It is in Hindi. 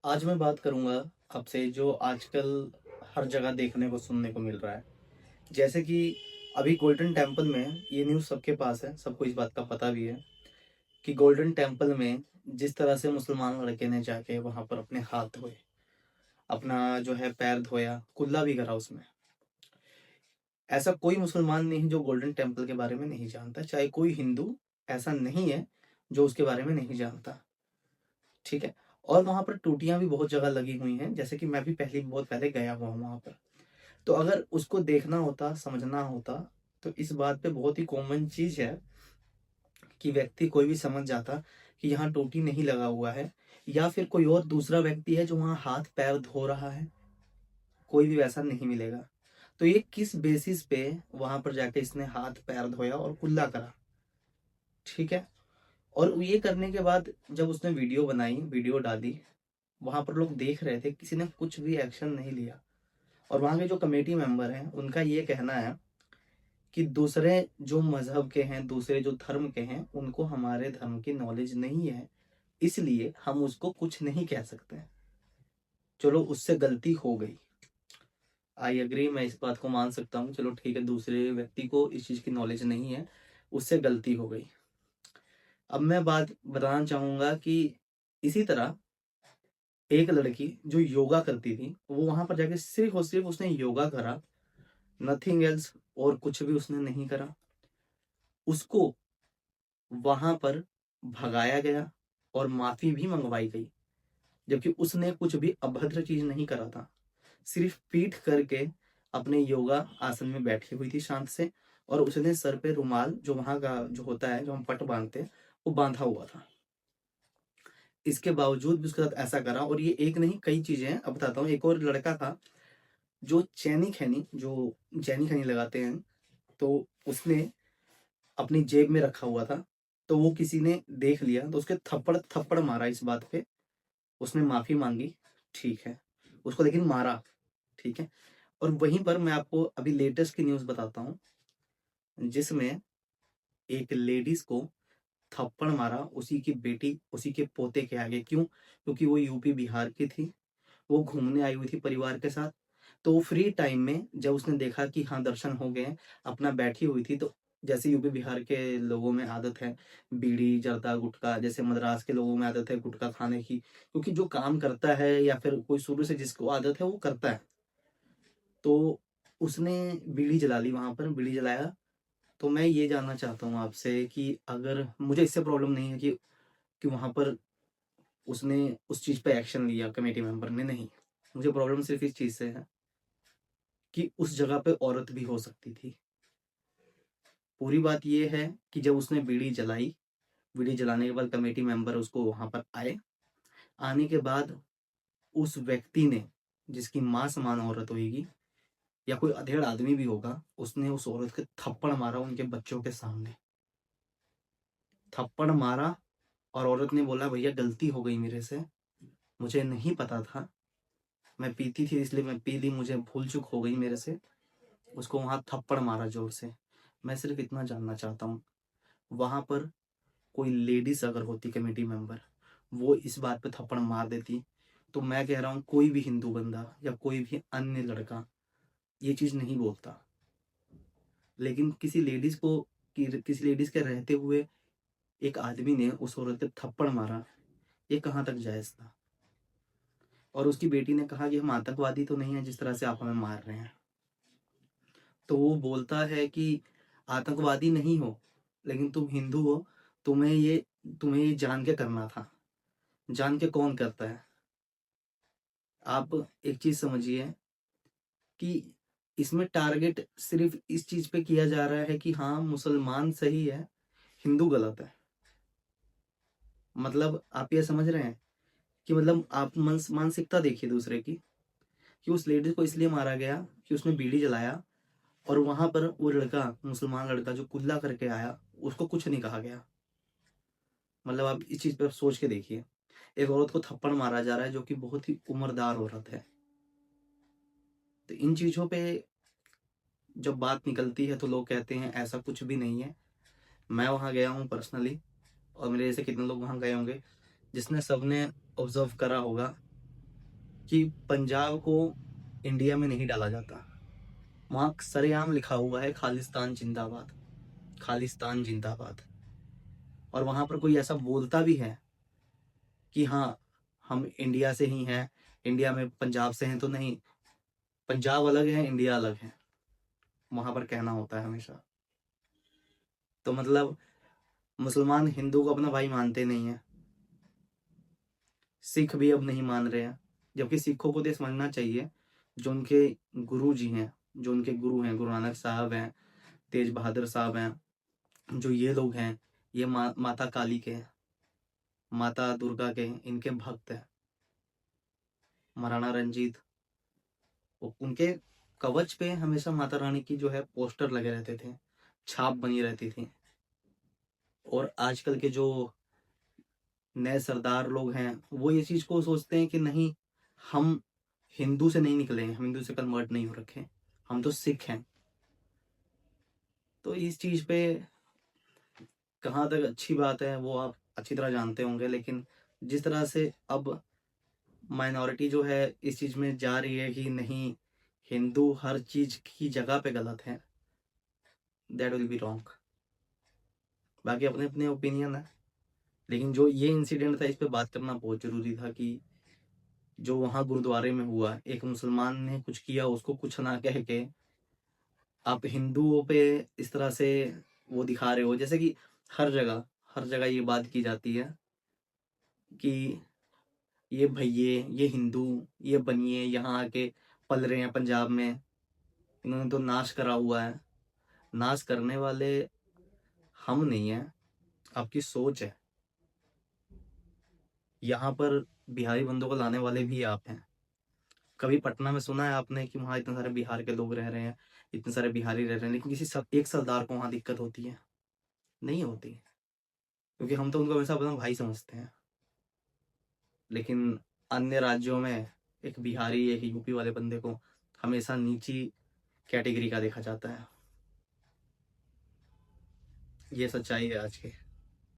आज मैं बात करूँगा आपसे जो आजकल हर जगह देखने को सुनने को मिल रहा है। जैसे कि अभी गोल्डन टेम्पल में ये न्यूज़ सबके पास है, सबको इस बात का पता भी है कि गोल्डन टेम्पल में जिस तरह से मुसलमान लड़के ने जाके वहाँ पर अपने हाथ धोए, अपना जो है पैर धोया, कुल्ला भी करा उसमें। ऐसा कोई मुसलमान नहीं जो गोल्डन टेम्पल के बारे में नहीं जानता, चाहे कोई हिंदू ऐसा नहीं है जो उसके बारे में नहीं जानता, ठीक है? और वहाँ पर टूटियाँ भी बहुत जगह लगी हुई हैं, जैसे कि मैं भी बहुत पहले गया हुआ हूँ वहाँ पर। तो अगर उसको देखना होता, समझना होता, तो इस बात पे बहुत ही कॉमन चीज़ है कि व्यक्ति कोई भी समझ जाता कि यहाँ टोटी नहीं लगा हुआ है, या फिर कोई और दूसरा व्यक्ति है जो वहाँ हाथ-पैर धो रहा है, कोई भी वैसा नहीं मिलेगा। तो ये किस बेसिस पे वहाँ पर जाके इसने हाथ-पैर धोया और कुल्ला करा, ठीक है? और ये करने के बाद जब उसने वीडियो बनाई, वीडियो डाली, वहाँ पर लोग देख रहे थे, किसी ने कुछ भी एक्शन नहीं लिया। और वहाँ के जो कमेटी मेंबर हैं, उनका ये कहना है कि दूसरे जो मज़हब के हैं, दूसरे जो धर्म के हैं, उनको हमारे धर्म की नॉलेज नहीं है, इसलिए हम उसको कुछ नहीं कह सकते हैं। चलो उससे गलती हो गई। आई एग्री, मैं इस बात को मान सकता हूँ। चलो ठीक है, दूसरे व्यक्ति को इस चीज़ की नॉलेज नहीं है, उससे गलती हो गई। अब मैं बात बताना चाहूँगा कि इसी तरह एक लड़की जो योगा करती थी, वो वहाँ पर जाके सिर्फ़ और सिर्फ़ उसने योगा करा, नथिंग एल्स, और कुछ भी उसने नहीं करा। उसको वहाँ पर भगाया गया और माफ़ी भी मंगवाई गई, जबकि उसने कुछ भी अभद्र चीज़ नहीं करा था। सिर्फ़ पीठ करके अपने योगा आसन में बैठी हुई थी शांत से, और उसने सर पे रुमाल जो वहाँ का जो होता है, जो हम पट बाँधते हैं, वो बाँधा हुआ था। इसके बावजूद भी उसके साथ ऐसा करा, और ये एक नहीं कई चीज़ें हैं। अब बताता हूँ। एक और लड़का था जो चैनी खैनी लगाते हैं, तो उसने अपनी जेब में रखा हुआ था। तो वो किसी ने देख लिया, तो उसके थप्पड़ थप्पड़ मारा इस बात पे। उसने माफ़ी माँगी, ठीक है। उसको लेकिन मारा, ठीक है। और वहीं पर मैं आपको अभी लेटेस्ट की न्यूज़ बताता हूँ, जिसमें एक लेडीज़ को थप्पड़ मारा, उसी की बेटी, उसी के पोते के आगे। क्यों? क्योंकि वो यूपी बिहार की थी, वो घूमने आई हुई थी परिवार के साथ। तो वो फ्री टाइम में जब उसने देखा कि हाँ, दर्शन हो गए हैं, अपना बैठी हुई थी, तो जैसे यूपी बिहार के लोगों में आदत है बीड़ी, जर्दा, गुटखा, जैसे मद्रास के लोगों में आदत है गुटखा खाने की, क्योंकि जो काम करता है या फिर कोई शुरू से जिसको आदत है वो करता है। तो उसने बीड़ी जला ली, वहाँ पर बीड़ी जलाया। तो मैं ये जानना चाहता हूँ आपसे कि अगर मुझे इससे प्रॉब्लम नहीं है कि वहाँ पर उसने उस चीज़ पे एक्शन लिया कमेटी मेंबर ने, नहीं। मुझे प्रॉब्लम सिर्फ़ इस चीज़ से है कि उस जगह पे औरत भी हो सकती थी। पूरी बात ये है कि जब उसने बीड़ी जलाई, बीड़ी जलाने के बाद कमेटी मेंबर उसको वहाँ पर आए। आने के बाद उस व्यक्ति ने, जिसकी माँ समान औरत होएगी या कोई अधेड़ आदमी भी होगा, उसने उस औरत के थप्पड़ मारा उनके बच्चों के सामने। थप्पड़ मारा, और औरत ने बोला, भैया गलती हो गई मेरे से, मुझे नहीं पता था, मैं पीती थी इसलिए मैं पी ली, मुझे भूल चूक हो गई मेरे से। उसको वहाँ थप्पड़ मारा ज़ोर से। मैं सिर्फ़ इतना जानना चाहता हूँ, वहाँ पर कोई लेडीज़ अगर होती कमेटी मेंबर, वो इस बात पे थप्पड़ मार देती, तो मैं कह रहा हूँ कोई भी हिंदू बंदा या कोई भी अन्य लड़का ये चीज़ नहीं बोलता। लेकिन किसी लेडीज़ के रहते हुए एक आदमी ने उस औरत पे थप्पड़ मारा, ये कहाँ तक जायज़ था? और उसकी बेटी ने कहा कि हम आतंकवादी तो नहीं हैं जिस तरह से आप हमें मार रहे हैं। तो वो बोलता है कि आतंकवादी नहीं हो, लेकिन तुम हिंदू हो, तुम्हें ये जान के करना था। जान के कौन करता है? आप एक चीज़ समझिए कि इसमें टारगेट सिर्फ़ इस चीज़ पे किया जा रहा है कि हाँ, मुसलमान सही है, हिंदू गलत है। मतलब आप ये समझ रहे हैं कि मतलब आप मानसिकता देखिए दूसरे की, कि उस लेडीज़ को इसलिए मारा गया कि उसने बीड़ी जलाया, और वहाँ पर वो लड़का, मुसलमान लड़का जो कुल्ला करके आया, उसको कुछ नहीं कहा गया। मतलब आप इस चीज़ पे सोच के देखिए। एक औरत को थप्पड़ मारा जा रहा है जो कि बहुत ही उम्रदार औरत है। तो इन चीज़ों पे जब बात निकलती है तो लोग कहते हैं ऐसा कुछ भी नहीं है। मैं वहाँ गया हूँ पर्सनली, और मेरे जैसे कितने लोग वहाँ गए होंगे, जिसने सबने ऑब्ज़र्व करा होगा कि पंजाब को इंडिया में नहीं डाला जाता। वहाँ सरेआम लिखा हुआ है खालिस्तान जिंदाबाद, खालिस्तान जिंदाबाद। और वहाँ पर कोई ऐसा बोलता भी है कि हाँ हम इंडिया से ही हैं, इंडिया में पंजाब से हैं, तो नहीं, पंजाब अलग है, इंडिया अलग है, वहाँ पर कहना होता है हमेशा। तो मतलब मुसलमान हिंदू को अपना भाई मानते नहीं है, सिख भी अब नहीं मान रहे हैं। जबकि सिखों को तो समझना चाहिए, जो उनके गुरु जी हैं, जो उनके गुरु हैं, गुरु नानक साहब हैं, तेज बहादुर साहब हैं, जो ये लोग हैं, ये माता काली के हैं, माता दुर्गा के हैं, इनके भक्त हैं। महाराणा रंजीत, उनके कवच पे हमेशा माता रानी की जो है पोस्टर लगे रहते थे, छाप बनी रहती थी। और आजकल के जो नए सरदार लोग हैं वो ये चीज को सोचते हैं कि नहीं, हम हिंदू से नहीं निकले हैं, हम हिंदू से कन्वर्ट नहीं हो रखे, हम तो सिख हैं। तो इस चीज पे कहाँ तक अच्छी बात है वो आप अच्छी तरह जानते होंगे, लेकिन जिस तरह से अब माइनॉरिटी जो है इस चीज में जा रही है कि नहीं, हिंदू हर चीज की जगह पे गलत है, दैट विल बी रॉन्ग। बाकी अपने अपने ओपिनियन है, लेकिन जो ये इंसिडेंट था इस पे बात करना बहुत जरूरी था कि जो वहां गुरुद्वारे में हुआ, एक मुसलमान ने कुछ किया, उसको कुछ ना कह के आप हिंदुओं पे इस तरह से वो दिखा रहे हो। जैसे कि हर जगह ये बात की जाती है कि ये भैये, ये हिंदू, ये बनिए यहाँ आके पल रहे हैं पंजाब में, इन्होंने तो नाश करा हुआ है। नाश करने वाले हम नहीं हैं, आपकी सोच है। यहाँ पर बिहारी बंदों को लाने वाले भी आप हैं। कभी पटना में सुना है आपने कि वहाँ इतने सारे बिहार के लोग रह रहे हैं, इतने सारे बिहारी रह रहे हैं, लेकिन एक सरदार को वहाँ दिक्कत होती है? नहीं होती, क्योंकि हम तो उनको हमेशा अपना भाई समझते हैं। लेकिन अन्य राज्यों में एक बिहारी, एक यूपी वाले बंदे को हमेशा नीची कैटेगरी का देखा जाता है। ये सच्चाई है आज की।